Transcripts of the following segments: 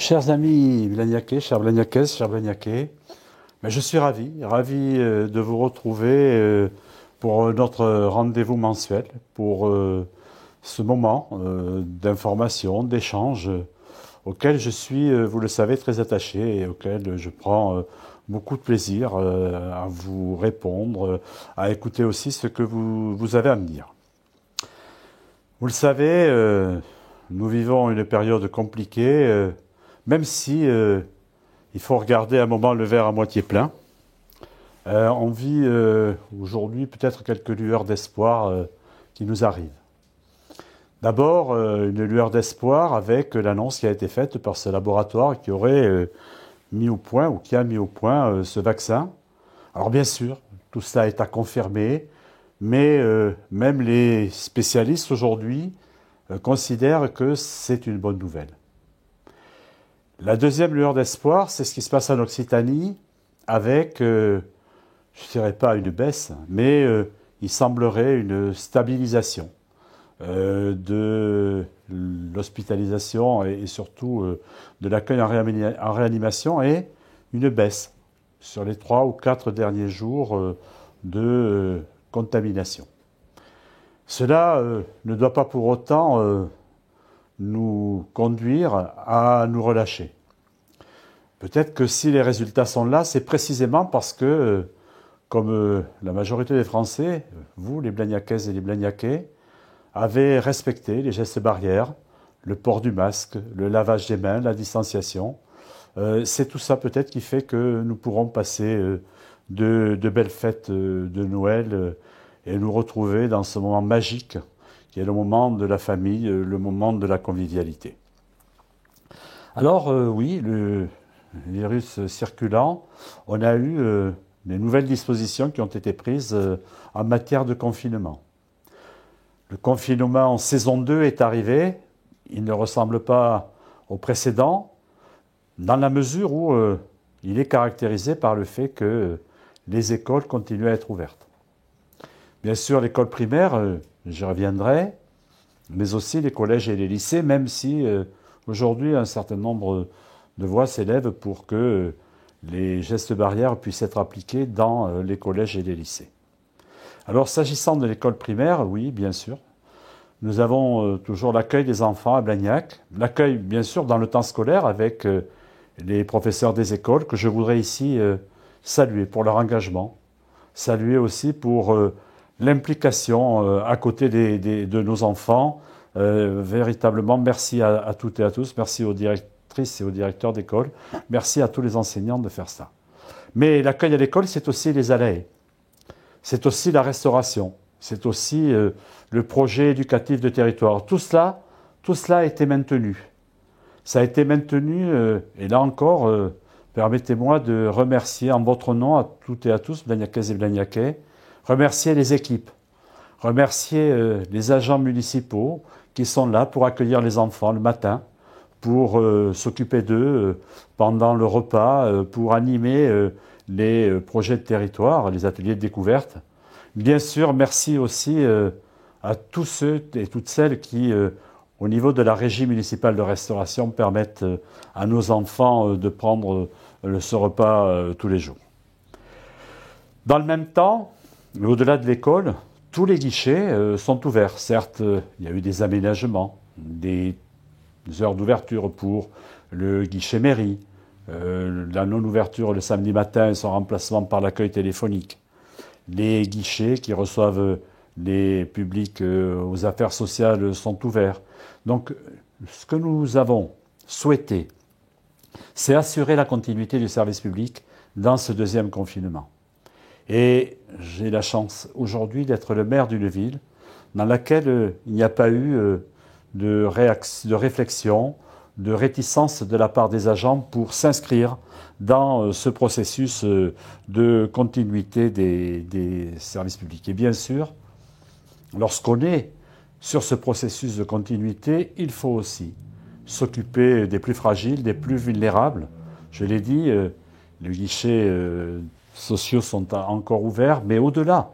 Chers amis blagnacais, chers blagnacaises, chers blagnacais, je suis ravi de vous retrouver pour notre rendez-vous mensuel, pour ce moment d'information, d'échange, auquel je suis, vous le savez, très attaché et auquel je prends beaucoup de plaisir à vous répondre, à écouter aussi ce que vous avez à me dire. Vous le savez, nous vivons une période compliquée, même si il faut regarder un moment le verre à moitié plein. On vit aujourd'hui peut-être quelques lueurs d'espoir qui nous arrivent. D'abord, une lueur d'espoir avec l'annonce qui a été faite par ce laboratoire qui aurait mis au point, ou qui a mis au point ce vaccin. Alors bien sûr, tout cela est à confirmer, mais même les spécialistes aujourd'hui considèrent que c'est une bonne nouvelle. La deuxième lueur d'espoir, c'est ce qui se passe en Occitanie avec, je ne dirais pas une baisse, mais il semblerait une stabilisation de l'hospitalisation et surtout de l'accueil en réanimation et une baisse sur les 3 ou 4 derniers jours de contamination. Cela ne doit pas pour autant nous conduire à nous relâcher. Peut-être que si les résultats sont là, c'est précisément parce que, comme la majorité des Français, vous, les blagnacaises et les blagnacais, avez respecté les gestes barrières, le port du masque, le lavage des mains, la distanciation. C'est tout ça peut-être qui fait que nous pourrons passer de belles fêtes de Noël et nous retrouver dans ce moment magique qui est le moment de la famille, le moment de la convivialité. Alors oui, le virus circulant, on a eu des nouvelles dispositions qui ont été prises en matière de confinement. Le confinement en saison 2 est arrivé, il ne ressemble pas au précédent, dans la mesure où il est caractérisé par le fait que les écoles continuent à être ouvertes. Bien sûr, l'école primaire, j'y reviendrai, mais aussi les collèges et les lycées, même si aujourd'hui un certain nombre de voix s'élèvent pour que les gestes barrières puissent être appliqués dans les collèges et les lycées. Alors s'agissant de l'école primaire, oui, bien sûr, nous avons toujours l'accueil des enfants à Blagnac, l'accueil bien sûr dans le temps scolaire avec les professeurs des écoles que je voudrais ici saluer pour leur engagement, saluer aussi pour l'implication à côté de nos enfants. Véritablement, merci à toutes et à tous, merci aux directrices et aux directeurs d'école, merci à tous les enseignants de faire ça. Mais l'accueil à l'école, c'est aussi les allées, c'est aussi la restauration, c'est aussi le projet éducatif de territoire. Tout cela a été maintenu. Ça a été maintenu, et là encore, permettez-moi de remercier en votre nom à toutes et à tous, Blagnacaises et Blagnacais, remercier les équipes, remercier les agents municipaux qui sont là pour accueillir les enfants le matin, pour s'occuper d'eux pendant le repas, pour animer les projets de territoire, les ateliers de découverte. Bien sûr, merci aussi à tous ceux et toutes celles qui, au niveau de la régie municipale de restauration, permettent à nos enfants de prendre ce repas tous les jours. Dans le même temps, au-delà de l'école, tous les guichets sont ouverts. Certes, il y a eu des aménagements, des heures d'ouverture pour le guichet mairie, la non-ouverture le samedi matin et son remplacement par l'accueil téléphonique, les guichets qui reçoivent les publics aux affaires sociales sont ouverts. Donc, ce que nous avons souhaité, c'est assurer la continuité du service public dans ce deuxième confinement. Et j'ai la chance aujourd'hui d'être le maire d'une ville dans laquelle il n'y a pas eu de réflexion, de réticence de la part des agents pour s'inscrire dans ce processus de continuité des services publics. Et bien sûr, lorsqu'on est sur ce processus de continuité, il faut aussi s'occuper des plus fragiles, des plus vulnérables. Je l'ai dit, les guichets sociaux sont encore ouverts, mais au-delà,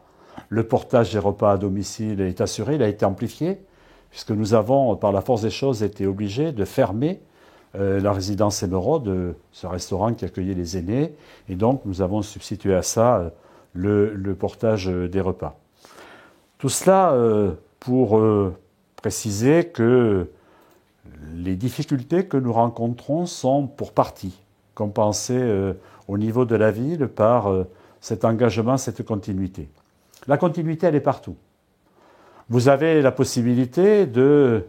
le portage des repas à domicile est assuré, il a été amplifié, puisque nous avons, par la force des choses, été obligés de fermer la résidence Émeraude, ce restaurant qui accueillait les aînés. Et donc, nous avons substitué à ça le portage des repas. Tout cela pour préciser que les difficultés que nous rencontrons sont pour partie compensées au niveau de la ville par cet engagement, cette continuité. La continuité, elle est partout. Vous avez la possibilité de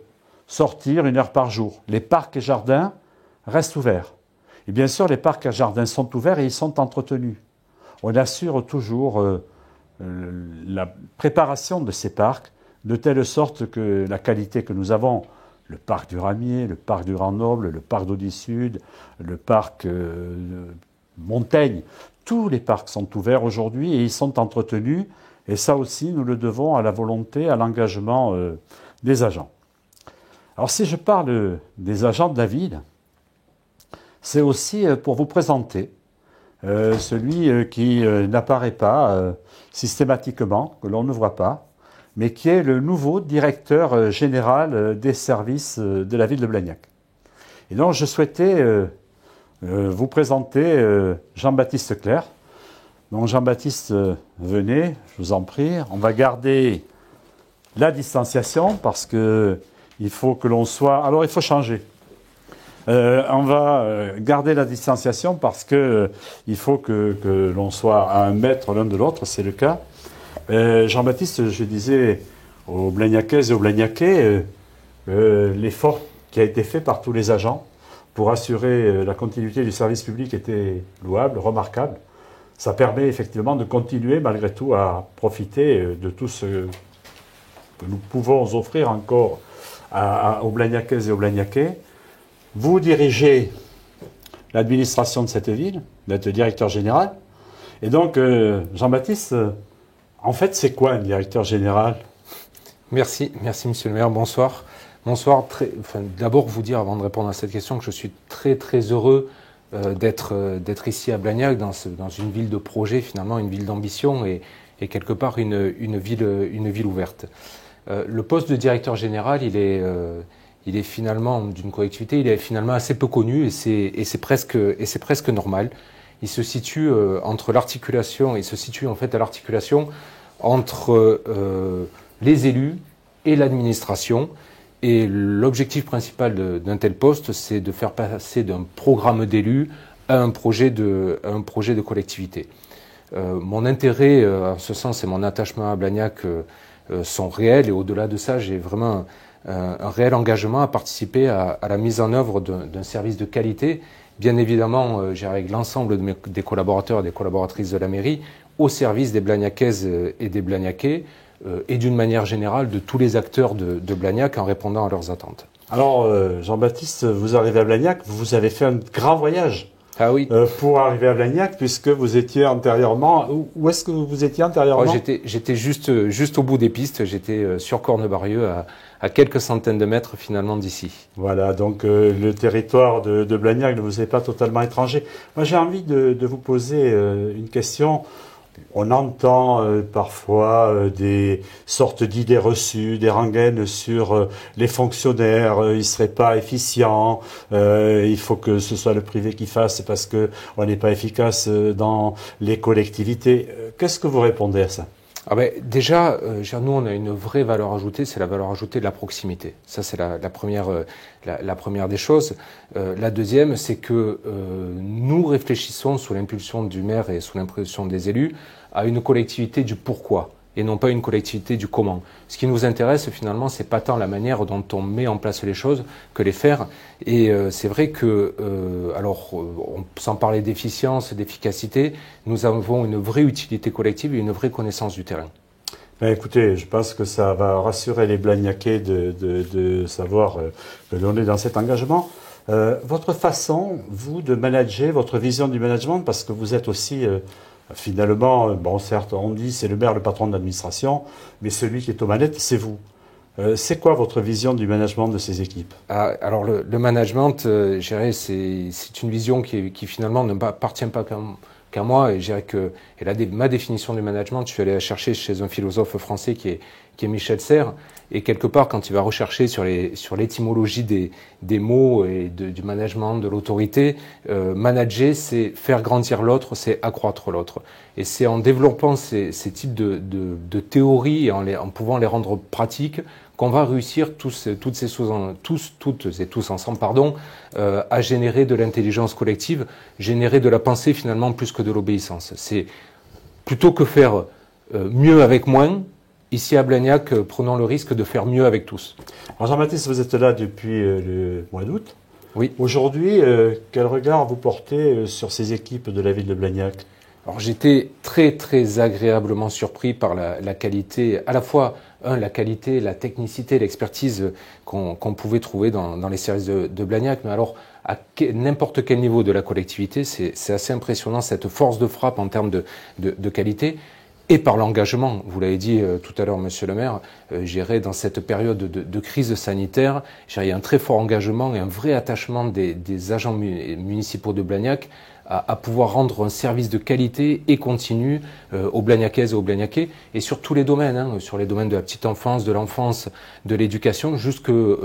sortir 1 heure par jour. Les parcs et jardins restent ouverts. Et bien sûr, les parcs et jardins sont ouverts et ils sont entretenus. On assure toujours la préparation de ces parcs de telle sorte que la qualité que nous avons, le parc du Ramier, le parc du Grand Noble, le parc d'Audi Sud, le parc Montaigne, tous les parcs sont ouverts aujourd'hui et ils sont entretenus. Et ça aussi, nous le devons à la volonté, à l'engagement des agents. Alors si je parle des agents de la ville, c'est aussi pour vous présenter celui qui n'apparaît pas systématiquement, que l'on ne voit pas, mais qui est le nouveau directeur général des services de la ville de Blagnac. Et donc je souhaitais vous présenter Jean-Baptiste Clerc. Donc Jean-Baptiste, venez, je vous en prie. On va garder la distanciation parce que il faut que l'on soit... Alors il faut changer. On va garder la distanciation parce que il faut que l'on soit à 1 mètre l'un de l'autre, c'est le cas. Jean-Baptiste, je disais aux Blagnacaises et aux Blagnacais l'effort qui a été fait par tous les agents pour assurer la continuité du service public était louable, remarquable. Ça permet effectivement de continuer malgré tout à profiter de tout ce que nous pouvons offrir encore aux Blagnacaises et aux Blagnacais. Vous dirigez l'administration de cette ville, vous êtes le directeur général. Et donc, Jean-Baptiste, en fait, c'est quoi un directeur général? Merci monsieur le maire, bonsoir. Bonsoir, d'abord vous dire avant de répondre à cette question que je suis très heureux d'être ici à Blagnac, dans une ville de projet finalement, une ville d'ambition et quelque part une ville ouverte. Le poste de directeur général, il est finalement d'une collectivité, il est finalement assez peu connu et c'est presque normal. Il se situe entre l'articulation, il se situe en fait à l'articulation entre les élus et l'administration. Et l'objectif principal d'un tel poste, c'est de faire passer d'un programme d'élus à un projet de collectivité. Mon intérêt en ce sens et mon attachement à Blagnac sont réels et au-delà de ça, j'ai vraiment un réel engagement à participer à la mise en œuvre d'un service de qualité. Bien évidemment, avec l'ensemble des collaborateurs et des collaboratrices de la mairie au service des Blagnacaises et des Blagnacais, et d'une manière générale de tous les acteurs de Blagnac en répondant à leurs attentes. Alors, Jean-Baptiste, vous arrivez à Blagnac, vous avez fait un grand voyage pour arriver à Blagnac, puisque vous étiez antérieurement... Où est-ce que vous étiez antérieurement? J'étais juste au bout des pistes, j'étais sur Cornebarieux, à quelques centaines de mètres finalement d'ici. Voilà, donc le territoire de Blagnac ne vous est pas totalement étranger. Moi, j'ai envie de vous poser une question. On entend parfois des sortes d'idées reçues, des rengaines sur les fonctionnaires, ils ne seraient pas efficients, il faut que ce soit le privé qui fasse parce qu'on n'est pas efficace dans les collectivités. Qu'est-ce que vous répondez à ça? Déjà, nous, on a une vraie valeur ajoutée, c'est la valeur ajoutée de la proximité. Ça, c'est la première des choses. La deuxième, c'est que nous réfléchissons sous l'impulsion du maire et sous l'impulsion des élus à une collectivité du pourquoi et non pas une collectivité du comment. Ce qui nous intéresse finalement, c'est pas tant la manière dont on met en place les choses que les faire. Et c'est vrai que, sans parler d'efficience, d'efficacité, nous avons une vraie utilité collective et une vraie connaissance du terrain. Écoutez, je pense que ça va rassurer les Blagnacais de savoir que l'on est dans cet engagement. Votre façon, vous, de manager, votre vision du management, parce que vous êtes aussi... Finalement, bon, certes, on dit c'est le maire, le patron de l'administration, mais celui qui est aux manettes, c'est vous. C'est quoi votre vision du management de ces équipes? Alors, le management, je dirais, c'est une vision qui finalement ne appartient pas qu'à moi. Et je dirais que ma définition du management, je suis allé la chercher chez un philosophe français qui est Michel Serres. Et quelque part, quand il va rechercher sur l'étymologie des mots et du management, de l'autorité, manager, c'est faire grandir l'autre, c'est accroître l'autre. Et c'est en développant ces types de théories et en pouvant les rendre pratiques qu'on va réussir toutes et tous ensemble, à générer de l'intelligence collective, générer de la pensée finalement plus que de l'obéissance. C'est plutôt que faire mieux avec moins. Ici à Blagnac, prenons le risque de faire mieux avec tous. Alors Jean-Baptiste, vous êtes là depuis le mois d'août. Oui. Aujourd'hui, quel regard vous portez sur ces équipes de la ville de Blagnac? Alors j'étais très très agréablement surpris par la qualité, à la fois la qualité, la technicité, l'expertise qu'on pouvait trouver dans les services de Blagnac, mais alors à n'importe quel niveau de la collectivité, c'est assez impressionnant cette force de frappe en termes de qualité. Et par l'engagement, vous l'avez dit tout à l'heure, monsieur le maire, j'irai dans cette période de crise sanitaire, il y a un très fort engagement et un vrai attachement des agents municipaux de Blagnac à pouvoir rendre un service de qualité et continu aux Blagnacaises et aux Blagnacais, et sur tous les domaines, sur les domaines de la petite enfance, de l'enfance, de l'éducation, jusqu'aux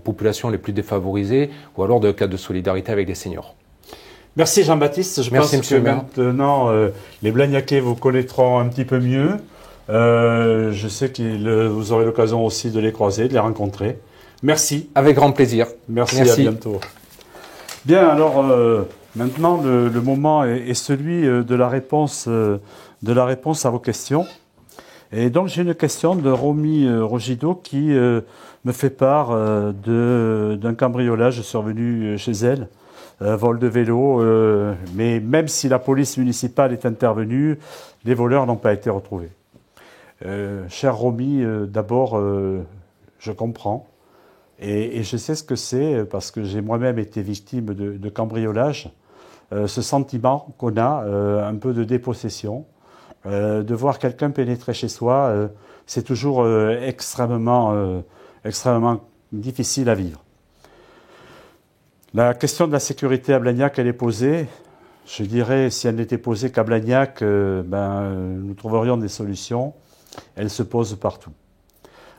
populations les plus défavorisées, ou alors de cas de solidarité avec les seniors. Merci Jean-Baptiste. Je pense que maintenant, les Blagnacais vous connaîtront un petit peu mieux. Je sais que vous aurez l'occasion aussi de les croiser, de les rencontrer. Merci. Avec grand plaisir. Merci. À bientôt. Bien, alors maintenant, le moment est celui de la réponse à vos questions. Et donc, j'ai une question de Romy Rogido qui me fait part d'un cambriolage survenu chez elle. Vol de vélo, mais même si la police municipale est intervenue, les voleurs n'ont pas été retrouvés. Cher Romy, d'abord, je comprends, et je sais ce que c'est, parce que j'ai moi-même été victime de cambriolage, ce sentiment qu'on a, un peu de dépossession, de voir quelqu'un pénétrer chez soi, c'est toujours extrêmement difficile à vivre. La question de la sécurité à Blagnac, elle est posée. Je dirais, si elle n'était posée qu'à Blagnac, nous trouverions des solutions. Elle se pose partout.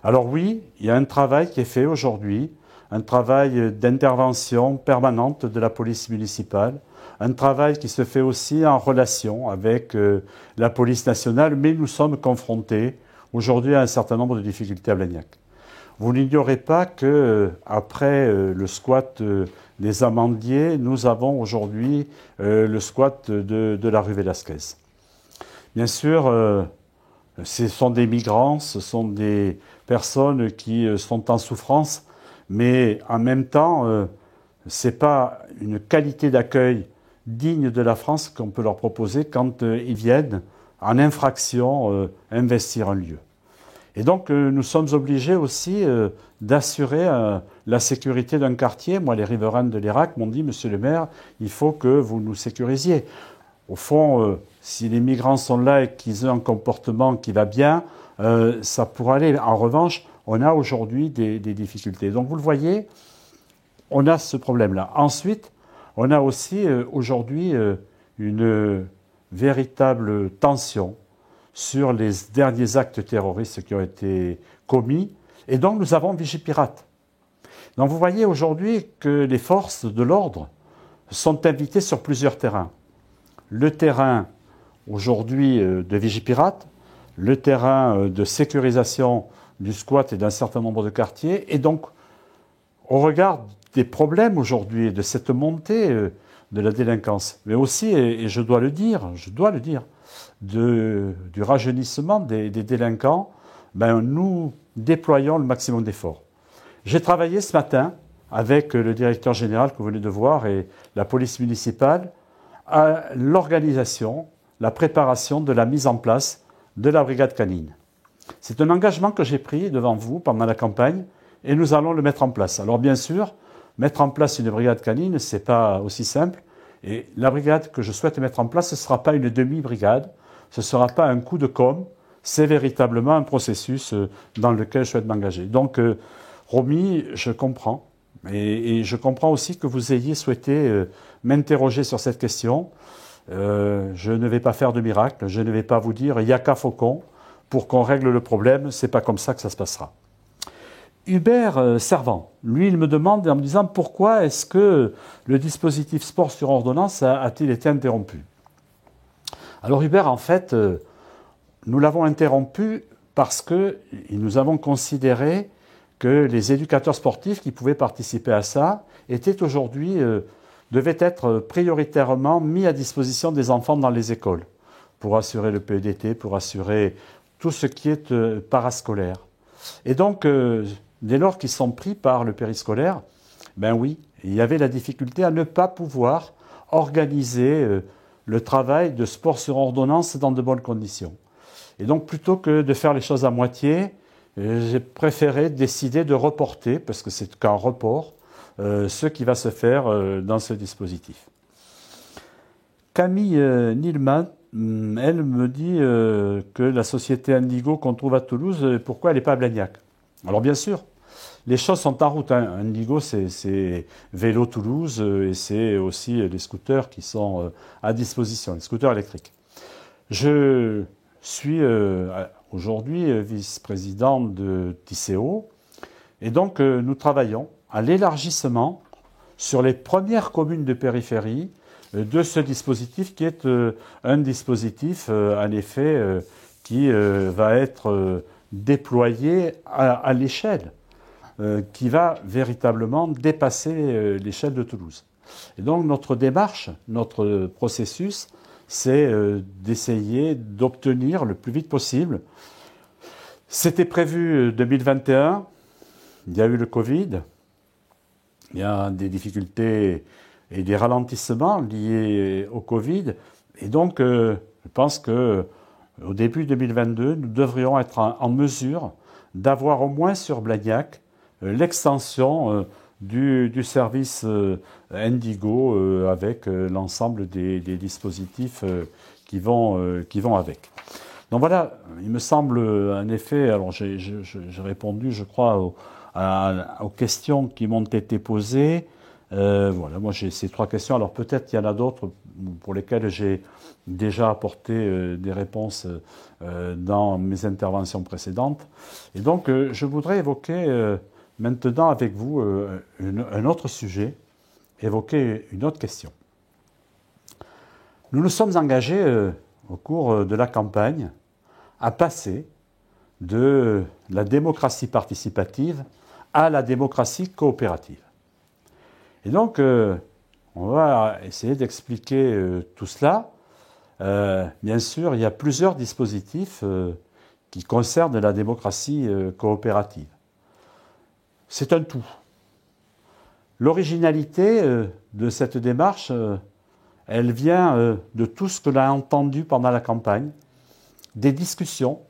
Alors oui, il y a un travail qui est fait aujourd'hui, un travail d'intervention permanente de la police municipale, un travail qui se fait aussi en relation avec la police nationale, mais nous sommes confrontés aujourd'hui à un certain nombre de difficultés à Blagnac. Vous n'ignorez pas qu'après le squat des Amandiers, nous avons aujourd'hui le squat de la rue Velasquez. Bien sûr, ce sont des migrants, ce sont des personnes qui sont en souffrance, mais en même temps, ce n'est pas une qualité d'accueil digne de la France qu'on peut leur proposer quand ils viennent en infraction investir un lieu. Et donc, nous sommes obligés aussi d'assurer la sécurité d'un quartier. Moi, les riverains de l'Irak m'ont dit, monsieur le maire, il faut que vous nous sécurisiez. Au fond, si les migrants sont là et qu'ils ont un comportement qui va bien, ça pourra aller. En revanche, on a aujourd'hui des difficultés. Donc, vous le voyez, on a ce problème-là. Ensuite, on a aussi aujourd'hui une véritable tension sur les derniers actes terroristes qui ont été commis. Et donc, nous avons Vigipirate. Donc, vous voyez aujourd'hui que les forces de l'ordre sont invitées sur plusieurs terrains. Le terrain, aujourd'hui, de Vigipirate, le terrain de sécurisation du squat et d'un certain nombre de quartiers. Et donc, au regard des problèmes aujourd'hui, de cette montée de la délinquance, mais aussi, et je dois le dire, du rajeunissement des délinquants, nous déployons le maximum d'efforts. J'ai travaillé ce matin avec le directeur général que vous venez de voir et la police municipale à l'organisation, la préparation de la mise en place de la brigade canine. C'est un engagement que j'ai pris devant vous pendant la campagne et nous allons le mettre en place. Alors bien sûr, mettre en place une brigade canine, ce n'est pas aussi simple. Et la brigade que je souhaite mettre en place, ce ne sera pas une demi-brigade, ce ne sera pas un coup de com', c'est véritablement un processus dans lequel je souhaite m'engager. Donc, Romy, je comprends. Et je comprends aussi que vous ayez souhaité m'interroger sur cette question. je ne vais pas faire de miracle, je ne vais pas vous dire « il n'y a qu'à Faucon pour qu'on règle le problème », ce n'est pas comme ça que ça se passera. Hubert Servant, lui, il me demande en me disant « pourquoi est-ce que le dispositif sport sur ordonnance a-t-il été interrompu ?» Alors Hubert, en fait, nous l'avons interrompu parce que nous avons considéré que les éducateurs sportifs qui pouvaient participer à ça étaient aujourd'hui, devaient être prioritairement mis à disposition des enfants dans les écoles pour assurer le PEDT, pour assurer tout ce qui est parascolaire. Et donc, dès lors qu'ils sont pris par le périscolaire, ben oui, il y avait la difficulté à ne pas pouvoir organiser le travail de sport sur ordonnance dans de bonnes conditions. Et donc, plutôt que de faire les choses à moitié, j'ai préféré décider de reporter, parce que c'est qu'un report, ce qui va se faire dans ce dispositif. Camille Nilman, elle me dit que la société Indigo qu'on trouve à Toulouse, pourquoi elle n'est pas à Blagnac? Alors bien sûr, les choses sont en route. Hein. Indigo, c'est Vélo Toulouse et c'est aussi les scooters qui sont à disposition, les scooters électriques. Je suis aujourd'hui vice-président de Tisséo et donc nous travaillons à l'élargissement sur les premières communes de périphérie de ce dispositif qui est un dispositif en effet qui va être déployé à l'échelle, qui va véritablement dépasser l'échelle de Toulouse. Et donc notre démarche, notre processus, c'est d'essayer d'obtenir le plus vite possible. C'était prévu 2021, il y a eu le Covid, il y a des difficultés et des ralentissements liés au Covid. Et donc, je pense qu'au début 2022, nous devrions être en mesure d'avoir au moins sur Blagnac l'extension du service Indigo avec l'ensemble des dispositifs qui vont avec. Donc voilà, il me semble en effet, alors j'ai répondu je crois aux questions qui m'ont été posées. Voilà, moi j'ai ces 3 questions. Alors peut-être il y en a d'autres pour lesquelles j'ai déjà apporté des réponses dans mes interventions précédentes. Et donc je voudrais évoquer maintenant avec vous un autre sujet, évoquer une autre question. Nous nous sommes engagés au cours de la campagne à passer de la démocratie participative à la démocratie coopérative. Et donc, on va essayer d'expliquer tout cela. Bien sûr, il y a plusieurs dispositifs qui concernent la démocratie coopérative. C'est un tout. L'originalité de cette démarche, elle vient de tout ce que l'on a entendu pendant la campagne, des discussions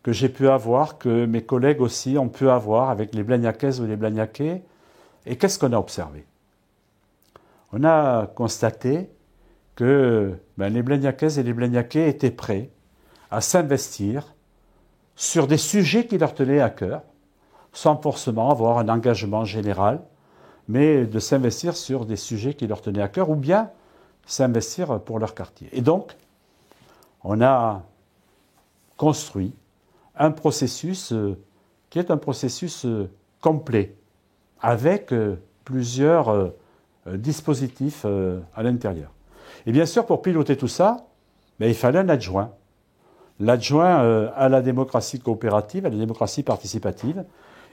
que j'ai pu avoir, que mes collègues aussi ont pu avoir avec les Blagnacaises ou les Blagnacais. Et qu'est-ce qu'on a observé? On a constaté que les Blagnacaises et les Blagnacais étaient prêts à s'investir sur des sujets qui leur tenaient à cœur, sans forcément avoir un engagement général, mais de s'investir sur des sujets qui leur tenaient à cœur, ou bien s'investir pour leur quartier. Et donc, on a construit un processus qui est un processus complet, avec plusieurs dispositifs à l'intérieur. Et bien sûr, pour piloter tout ça, il fallait un adjoint. L'adjoint à la démocratie coopérative, à la démocratie participative.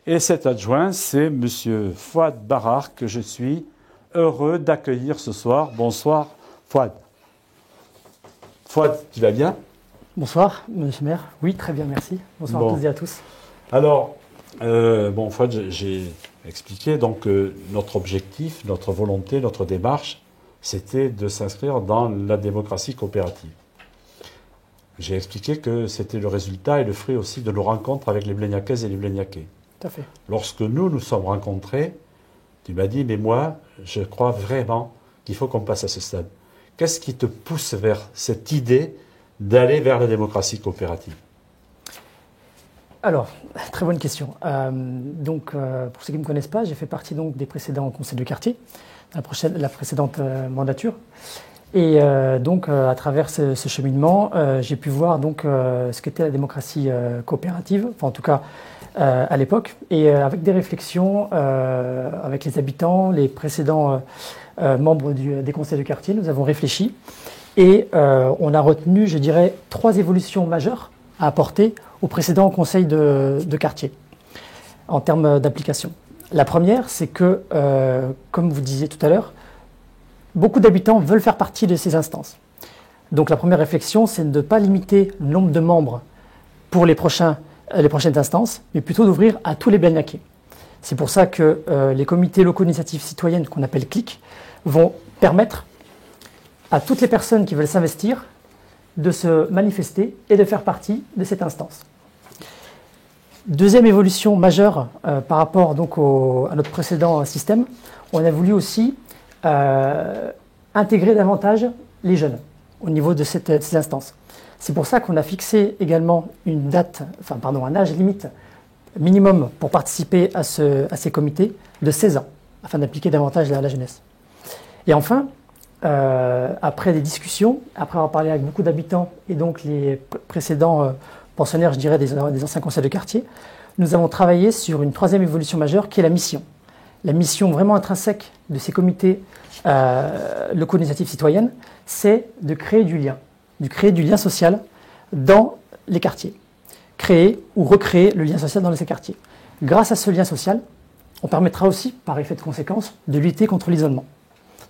Et cet adjoint, c'est M. Fouad Barrar, que je suis heureux d'accueillir ce soir. Bonsoir, Fouad. Fouad, tu vas bien? Bonsoir, monsieur le maire. Oui, très bien, merci. Bonsoir à toutes et à tous. Alors, Fouad, j'ai expliqué donc notre objectif, notre volonté, notre démarche, c'était de s'inscrire dans la démocratie coopérative. J'ai expliqué que c'était le résultat et le fruit aussi de nos rencontres avec les Blagnacaises et les Blagnacais. Tout à fait. Lorsque nous sommes rencontrés, tu m'as dit, mais moi, je crois vraiment qu'il faut qu'on passe à ce stade. Qu'est-ce qui te pousse vers cette idée d'aller vers la démocratie coopérative? Alors, très bonne question. Pour ceux qui ne me connaissent pas, j'ai fait partie donc des précédents conseils de quartier, la précédente mandature. Et donc, à travers ce cheminement, j'ai pu voir donc, ce qu'était la démocratie coopérative, enfin en tout cas à l'époque, et avec des réflexions avec les habitants, les précédents membres des conseils de quartier, nous avons réfléchi et on a retenu, je dirais, 3 évolutions majeures à apporter aux précédents conseils de quartier en termes d'application. La première, c'est que, comme vous disiez tout à l'heure, beaucoup d'habitants veulent faire partie de ces instances. Donc la première réflexion, c'est de ne pas limiter le nombre de membres pour les prochaines instances, mais plutôt d'ouvrir à tous les Blagnacais. C'est pour ça que les comités locaux d'initiative citoyenne, qu'on appelle CLIC, vont permettre à toutes les personnes qui veulent s'investir de se manifester et de faire partie de cette instance. Deuxième évolution majeure par rapport donc à notre précédent système, on a voulu aussi intégrer davantage les jeunes au niveau de ces instances. C'est pour ça qu'on a fixé également un âge limite minimum pour participer à ces comités de 16 ans, afin d'impliquer davantage la jeunesse. Et enfin, après des discussions, après avoir parlé avec beaucoup d'habitants et donc les précédents pensionnaires, je dirais, des anciens conseils de quartier, nous avons travaillé sur une 3e évolution majeure qui est la mission. La mission vraiment intrinsèque de ces comités locaux d'initiative citoyenne, c'est de créer du lien social dans les quartiers. Créer ou recréer le lien social dans ces quartiers. Grâce à ce lien social, on permettra aussi, par effet de conséquence, de lutter contre l'isolement.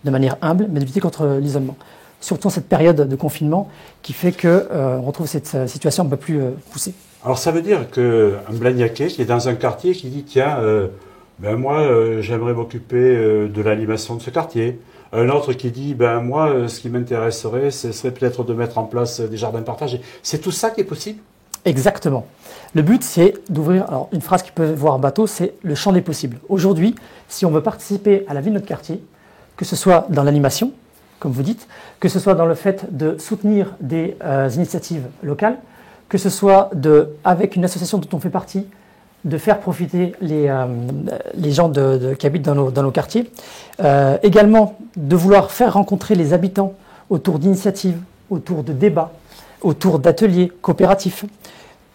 De manière humble, mais de lutter contre l'isolement. Surtout en cette période de confinement qui fait qu'on retrouve cette situation un peu plus poussée. Alors ça veut dire qu'un Blagnacais qui est dans un quartier qui dit tiens, moi j'aimerais m'occuper de l'animation de ce quartier. Un autre qui dit moi ce qui m'intéresserait ce serait peut-être de mettre en place des jardins partagés. C'est tout ça qui est possible ? Exactement. Le but c'est d'ouvrir, alors une phrase qui peut voir bateau, c'est le champ des possibles. Aujourd'hui, si on veut participer à la vie de notre quartier, que ce soit dans l'animation, comme vous dites, que ce soit dans le fait de soutenir des initiatives locales, que ce soit avec une association dont on fait partie, de faire profiter les gens qui habitent dans nos quartiers. Également, de vouloir faire rencontrer les habitants autour d'initiatives, autour de débats, autour d'ateliers coopératifs.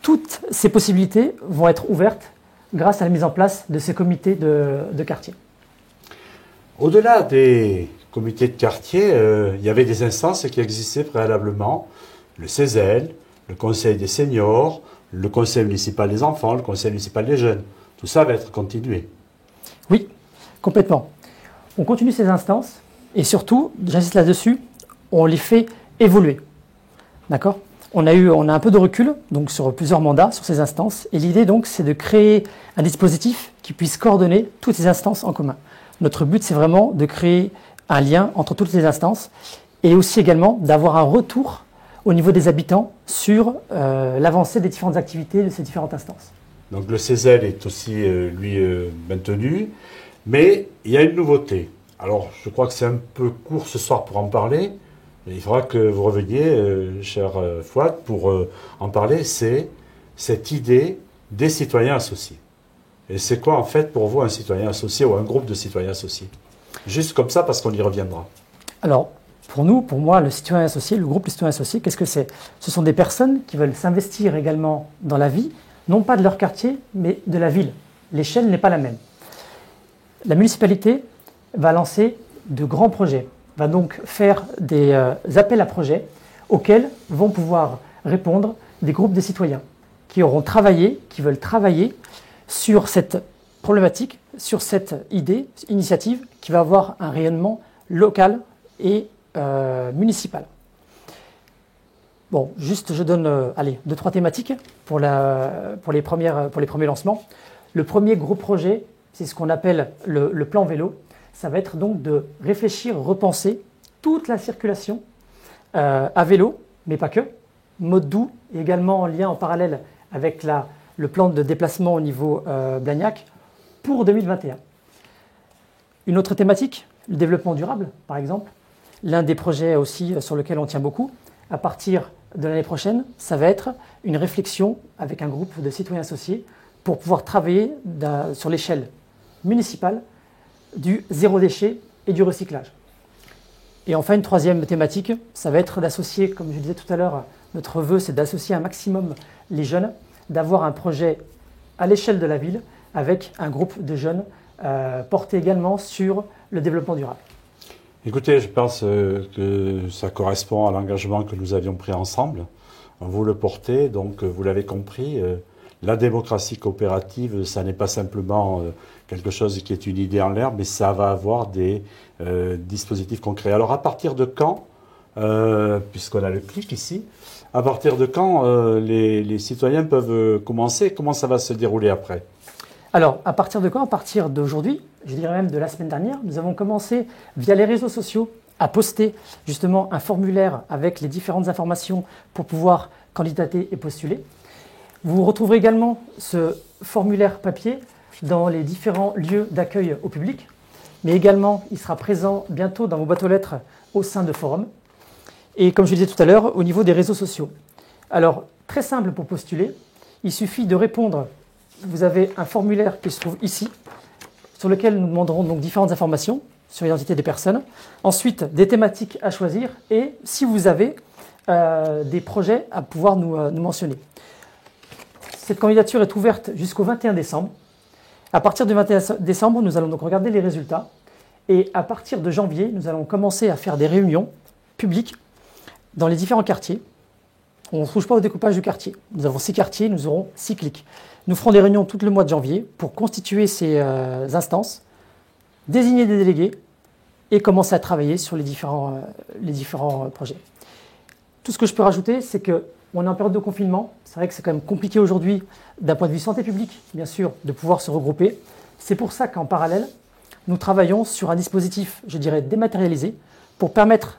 Toutes ces possibilités vont être ouvertes grâce à la mise en place de ces comités de quartier. Au-delà des comités de quartier, il y avait des instances qui existaient préalablement, le CESEL, le Conseil des seniors, le Conseil municipal des enfants, le Conseil municipal des jeunes. Tout ça va être continué. Oui, complètement. On continue ces instances et surtout, j'insiste là-dessus, on les fait évoluer. D'accord ? On a un peu de recul donc sur plusieurs mandats sur ces instances et l'idée donc c'est de créer un dispositif qui puisse coordonner toutes ces instances en commun. Notre but c'est vraiment de créer un lien entre toutes les instances et aussi également d'avoir un retour au niveau des habitants sur l'avancée des différentes activités de ces différentes instances. Donc le CESEL est aussi, maintenu, mais il y a une nouveauté. Alors je crois que c'est un peu court ce soir pour en parler, mais il faudra que vous reveniez, cher Fouad, pour en parler, c'est cette idée des citoyens associés. Et c'est quoi en fait pour vous un citoyen associé ou un groupe de citoyens associés ? Juste comme ça parce qu'on y reviendra. Alors, pour moi, le citoyen associé, le groupe des citoyens associés, qu'est-ce que c'est ? Ce sont des personnes qui veulent s'investir également dans la vie, non pas de leur quartier, mais de la ville. L'échelle n'est pas la même. La municipalité va lancer de grands projets, va donc faire des appels à projets auxquels vont pouvoir répondre des groupes de citoyens qui auront travaillé, qui veulent travailler sur cette problématique, sur cette initiative qui va avoir un rayonnement local et municipal. Bon, juste je donne 2-3 thématiques pour les premiers lancements. Le premier gros projet, c'est ce qu'on appelle le plan vélo. Ça va être donc de réfléchir, repenser toute la circulation à vélo, mais pas que, mode doux, et également en lien en parallèle avec le plan de déplacement au niveau Blagnac pour 2021. Une autre thématique, le développement durable, par exemple. L'un des projets aussi sur lequel on tient beaucoup, à partir de l'année prochaine, ça va être une réflexion avec un groupe de citoyens associés pour pouvoir travailler sur l'échelle municipale du zéro déchet et du recyclage. Et enfin, une troisième thématique, ça va être d'associer, comme je le disais tout à l'heure, notre vœu, c'est d'associer un maximum les jeunes, d'avoir un projet à l'échelle de la ville avec un groupe de jeunes porté également sur le développement durable. Écoutez, je pense que ça correspond à l'engagement que nous avions pris ensemble. Vous le portez, donc vous l'avez compris, la démocratie coopérative, ça n'est pas simplement quelque chose qui est une idée en l'air, mais ça va avoir des dispositifs concrets. Alors à partir de quand, puisqu'on a le clic ici, à partir de quand les citoyens peuvent commencer? Comment ça va se dérouler après? Alors, à partir de quand? À partir d'aujourd'hui, je dirais même de la semaine dernière, nous avons commencé via les réseaux sociaux à poster justement un formulaire avec les différentes informations pour pouvoir candidater et postuler. Vous retrouverez également ce formulaire papier dans les différents lieux d'accueil au public, mais également il sera présent bientôt dans vos boîtes aux lettres au sein de forums. Et comme je le disais tout à l'heure, au niveau des réseaux sociaux. Alors, très simple pour postuler, il suffit de répondre. Vous avez un formulaire qui se trouve ici, sur lequel nous demanderons donc différentes informations sur l'identité des personnes. Ensuite, des thématiques à choisir et si vous avez des projets à pouvoir nous mentionner. Cette candidature est ouverte jusqu'au 21 décembre. À partir du 21 décembre, nous allons donc regarder les résultats. Et à partir de janvier, nous allons commencer à faire des réunions publiques dans les différents quartiers. On ne touche pas au découpage du quartier. Nous avons 6 quartiers, nous aurons 6 clics. Nous ferons des réunions tout le mois de janvier pour constituer ces instances, désigner des délégués et commencer à travailler sur les différents projets. Tout ce que je peux rajouter, c'est qu'on est en période de confinement. C'est vrai que c'est quand même compliqué aujourd'hui, d'un point de vue santé publique, bien sûr, de pouvoir se regrouper. C'est pour ça qu'en parallèle, nous travaillons sur un dispositif, je dirais, dématérialisé, pour permettre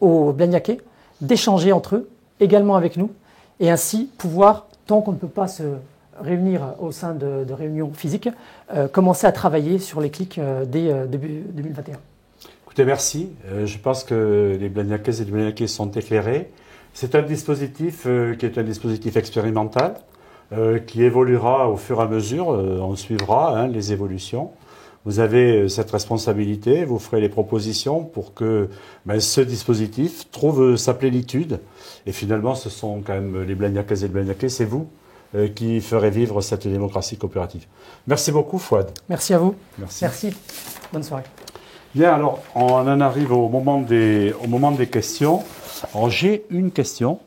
aux Blagnacais d'échanger entre eux, également avec nous, et ainsi pouvoir, tant qu'on ne peut pas se réunir au sein de réunions physiques, commencer à travailler sur les clics dès début 2021. Écoutez, merci. Je pense que les Blagnacaises et les Blagnacais sont éclairés. C'est un dispositif qui est un dispositif expérimental, qui évoluera au fur et à mesure. On suivra les évolutions. Vous avez cette responsabilité, vous ferez les propositions pour que ce dispositif trouve sa plénitude. Et finalement, ce sont quand même les Blagnacaises et les Blagnacais, c'est vous qui ferez vivre cette démocratie coopérative. Merci beaucoup, Fouad. Merci à vous. Merci. Bonne soirée. Bien, alors, on en arrive au moment des questions. Alors, j'ai une question.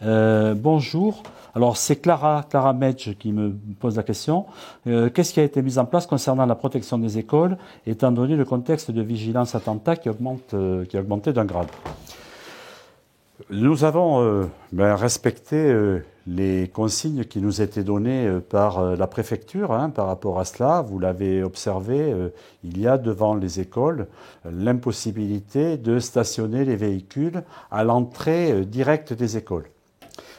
Bonjour. Alors, c'est Clara Medj qui me pose la question. Qu'est-ce qui a été mis en place concernant la protection des écoles, étant donné le contexte de vigilance attentat qui a augmenté d'un grade? Nous avons respecté les consignes qui nous étaient données par la préfecture par rapport à cela. Vous l'avez observé, il y a devant les écoles l'impossibilité de stationner les véhicules à l'entrée directe des écoles.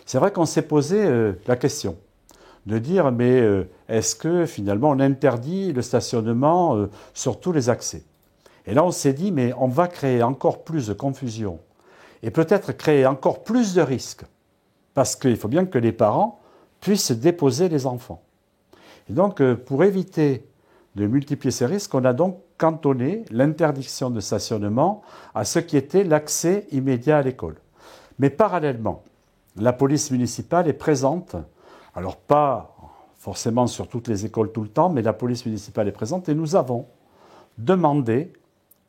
C'est vrai qu'on s'est posé la question de dire mais est-ce que finalement on interdit le stationnement sur tous les accès? Et là on s'est dit mais on va créer encore plus de confusion et peut-être créer encore plus de risques parce qu'il faut bien que les parents puissent déposer les enfants. Et donc pour éviter de multiplier ces risques, on a donc cantonné l'interdiction de stationnement à ce qui était l'accès immédiat à l'école. Mais parallèlement, la police municipale est présente, alors pas forcément sur toutes les écoles tout le temps, mais la police municipale est présente et nous avons demandé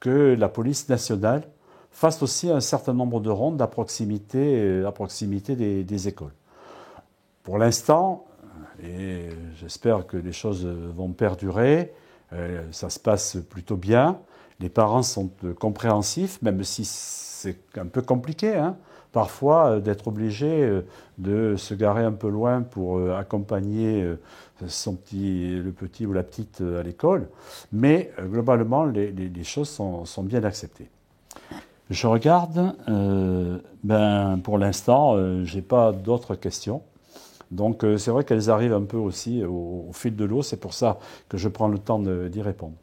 que la police nationale fasse aussi un certain nombre de rondes à proximité des écoles. Pour l'instant, et j'espère que les choses vont perdurer, ça se passe plutôt bien, les parents sont compréhensifs, même si c'est un peu compliqué, parfois d'être obligé de se garer un peu loin pour accompagner le petit ou la petite à l'école. Mais globalement, les choses sont bien acceptées. Je regarde, pour l'instant, je n'ai pas d'autres questions. Donc c'est vrai qu'elles arrivent un peu aussi au fil de l'eau, c'est pour ça que je prends le temps d'y répondre.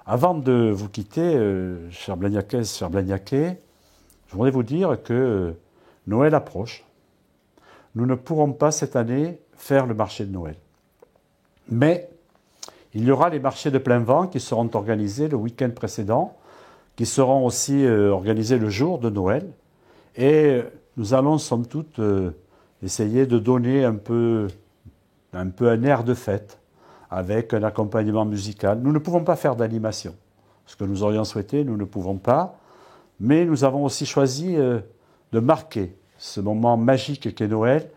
Avant de vous quitter, chers Blagnacaises, chers Blagnacais, je voudrais vous dire que Noël approche. Nous ne pourrons pas cette année faire le marché de Noël. Mais il y aura les marchés de plein vent qui seront organisés le week-end précédent, qui seront aussi organisées le jour de Noël. Et nous allons somme toute essayer de donner un peu un air de fête avec un accompagnement musical. Nous ne pouvons pas faire d'animation. Ce que nous aurions souhaité, nous ne pouvons pas. Mais nous avons aussi choisi de marquer ce moment magique qu'est Noël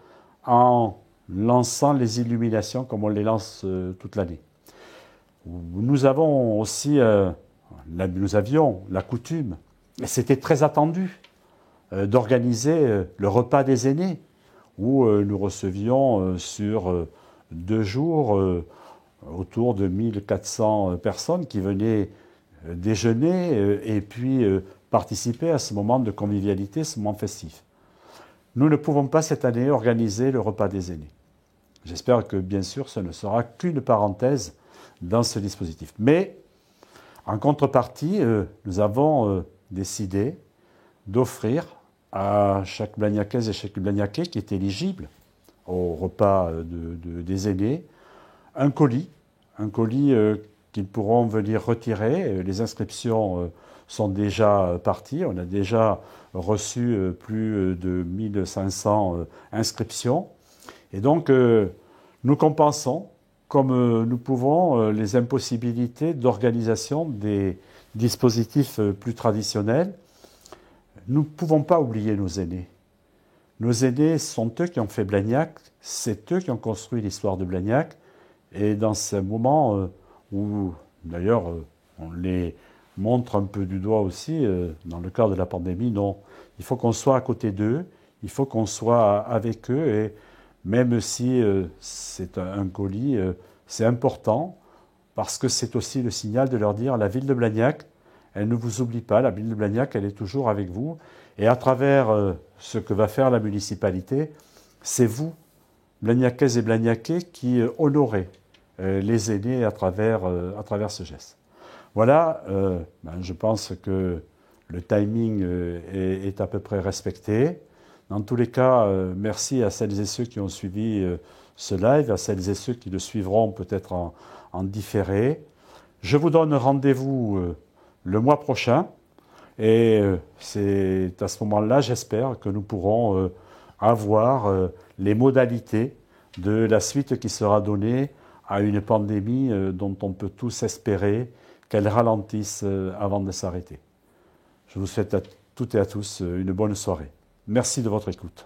en lançant les illuminations comme on les lance toute l'année. Nous avons aussi, nous avions la coutume, et c'était très attendu, d'organiser le repas des aînés, où nous recevions sur 2 jours autour de 1400 personnes qui venaient déjeuner et puis participer à ce moment de convivialité, ce moment festif. Nous ne pouvons pas cette année organiser le repas des aînés. J'espère que, bien sûr, ce ne sera qu'une parenthèse dans ce dispositif. Mais, en contrepartie, nous avons décidé d'offrir à chaque Blagnacaise et chaque Blagnacais qui est éligible au repas des aînés un colis qu'ils pourront venir retirer. Les inscriptions sont déjà parties. On a déjà reçu plus de 1500 inscriptions. Et donc, nous compensons, comme nous pouvons, les impossibilités d'organisation des dispositifs plus traditionnels. Nous ne pouvons pas oublier nos aînés. Nos aînés sont eux qui ont fait Blagnac, c'est eux qui ont construit l'histoire de Blagnac. Et dans ce moment où, d'ailleurs, on les montre un peu du doigt aussi, dans le cadre de la pandémie, non. Il faut qu'on soit à côté d'eux, il faut qu'on soit avec eux, et même si c'est un colis, c'est important, parce que c'est aussi le signal de leur dire, la ville de Blagnac, elle ne vous oublie pas, la ville de Blagnac, elle est toujours avec vous, et à travers ce que va faire la municipalité, c'est vous, Blagnacaises et Blagnacais, qui honorez les aînés à travers ce geste. Voilà, je pense que le timing est à peu près respecté. Dans tous les cas, merci à celles et ceux qui ont suivi ce live, à celles et ceux qui le suivront peut-être en différé. Je vous donne rendez-vous le mois prochain et c'est à ce moment-là, j'espère, que nous pourrons avoir les modalités de la suite qui sera donnée à une pandémie dont on peut tous espérer qu'elle ralentisse avant de s'arrêter. Je vous souhaite à toutes et à tous une bonne soirée. Merci de votre écoute.